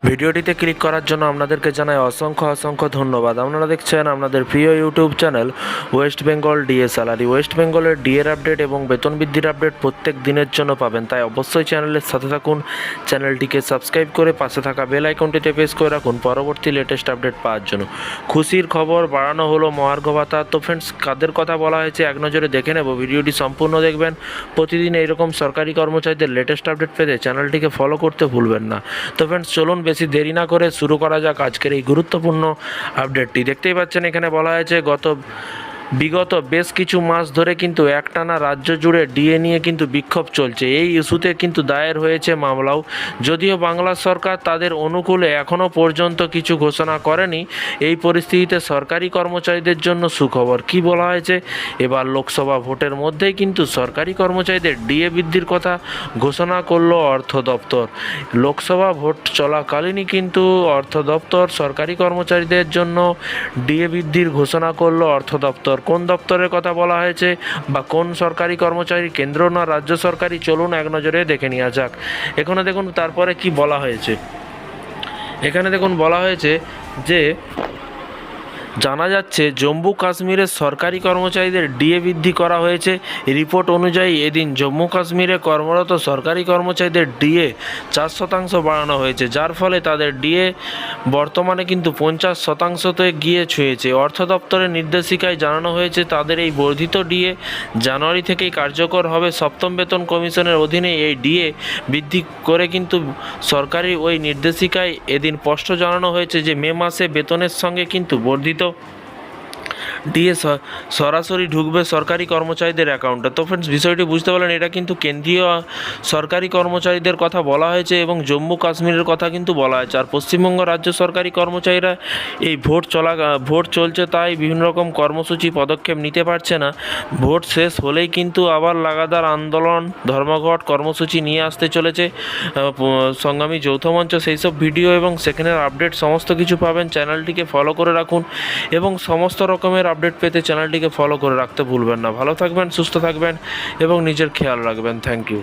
ভিডিওটিতে ক্লিক করার জন্য আপনাদেরকে জানাই অসংখ্য ধন্যবাদ। আপনারা দেখছেন আপনাদের প্রিয় YouTube channel West Bengal DA salary. West বেঙ্গলের ডিএর আপডেট এবং বেতন বৃদ্ধির আপডেট প্রত্যেক দিনের জন্য পাবেন, তাই অবশ্যই চ্যানেলের সাথে থাকুন। চ্যানেলটিকে সাবস্ক্রাইব করে পাশে থাকা বেল আইকনটিতে প্রেস করে রাখুন পরবর্তী লেটেস্ট আপডেট পাওয়ার জন্য। খুশির খবর, বাড়ানো হলো মহার্ঘ ভাতা। তো ফ্রেন্ডস, কাদের কথা বলা হয়েছে এক নজরে দেখে নেব, ভিডিওটি সম্পূর্ণ দেখবেন। প্রতিদিন এইরকম সরকারি কর্মচারীদের লেটেস্ট আপডেট পেতে চ্যানেলটিকে ফলো করতে ভুলবেন না। তো ফ্রেন্ডস, চলুন বেশি দেরি না করে শুরু করা যাক আজকের এই গুরুত্বপূর্ণ আপডেটটি। দেখতেই পাচ্ছেন এখানে বলা হয়েছে বিগত বেশ কিছু মাস ধরে কিন্তু একটানা রাজ্য জুড়ে ডিএ নিয়ে কিন্তু বিক্ষোভ চলছে। এই ইস্যুতে কিন্তু দায়ের হয়েছে মামলাও। যদিও বাংলা সরকার তাদের অনুকূলে এখনও পর্যন্ত কিছু ঘোষণা করেনি, এই পরিস্থিতিতে সরকারি কর্মচারীদের জন্য সুখবর। কি বলা হয়েছে, এবার লোকসভা ভোটের মধ্যেই কিন্তু সরকারি কর্মচারীদের ডিএ বৃদ্ধির কথা ঘোষণা করলো অর্থ দপ্তর। লোকসভা ভোট চলাকালীনই কিন্তু অর্থ দপ্তর সরকারি কর্মচারীদের জন্য ডিএ বৃদ্ধির ঘোষণা করলো অর্থ দপ্তর। কোন দপ্তরের কথা বলা হয়েছে বা কোন সরকারি কর্মচারী, কেন্দ্র না রাজ্য সরকারি, চলুন এক নজরে দেখে নেওয়া যাক। এখানে দেখুন তারপরে কি বলা হয়েছে। এখানে দেখুন বলা হয়েছে যে জানা যাচ্ছে জম্মু কাশ্মীরের সরকারি কর্মচারীদের ডিএ বৃদ্ধি করা হয়েছে। রিপোর্ট অনুযায়ী এদিন জম্মু কাশ্মীরে কর্মরত সরকারি কর্মচারীদের ডিএ 4% বাড়ানো হয়েছে, যার ফলে তাদের ডিএ বর্তমানে কিন্তু 50%তে গিয়ে ছুঁয়েছে। অর্থ দপ্তরের নির্দেশিকায় জানানো হয়েছে তাদের এই বর্ধিত ডিএ জানুয়ারি থেকেই কার্যকর হবে। সপ্তম বেতন কমিশনের অধীনে এই ডিএ বৃদ্ধি করে কিন্তু সরকারি ওই নির্দেশিকায় এদিন স্পষ্ট জানানো হয়েছে যে মে মাসে বেতনের সঙ্গে কিন্তু বর্ধিত ডিএ সরাসরি ঢুকবে সরকারি কর্মচারীদের অ্যাকাউন্টে। তো ফ্রেন্ডস, বিষয়টি বুঝতে পারলেন, এটা কিন্তু কেন্দ্রীয় সরকারি কর্মচারীদের কথা বলা হয়েছে এবং জম্মু কাশ্মীরের কথা কিন্তু বলা হয়েছে। আর পশ্চিমবঙ্গ রাজ্য সরকারি কর্মচারীরা এই ভোট চলছে, তাই বিভিন্ন রকম কর্মসূচি পদক্ষেপ নিতে পারছে না। ভোট শেষ হলেই কিন্তু আবার লাগাতার আন্দোলন, ধর্মঘট কর্মসূচি নিয়ে আসতে চলেছে সংগ্রামী যৌথ মঞ্চ। সেই সব ভিডিও এবং সেখানের আপডেট সমস্ত কিছু পাবেন। চ্যানেলটিকে ফলো করে রাখুন এবং সমস্ত রকমের আপডেট পেতে চ্যানেলটিকে ফলো করে রাখতে ভুলবেন না। ভালো থাকবেন, সুস্থ থাকবেন এবং নিজের খেয়াল রাখবেন। Thank you.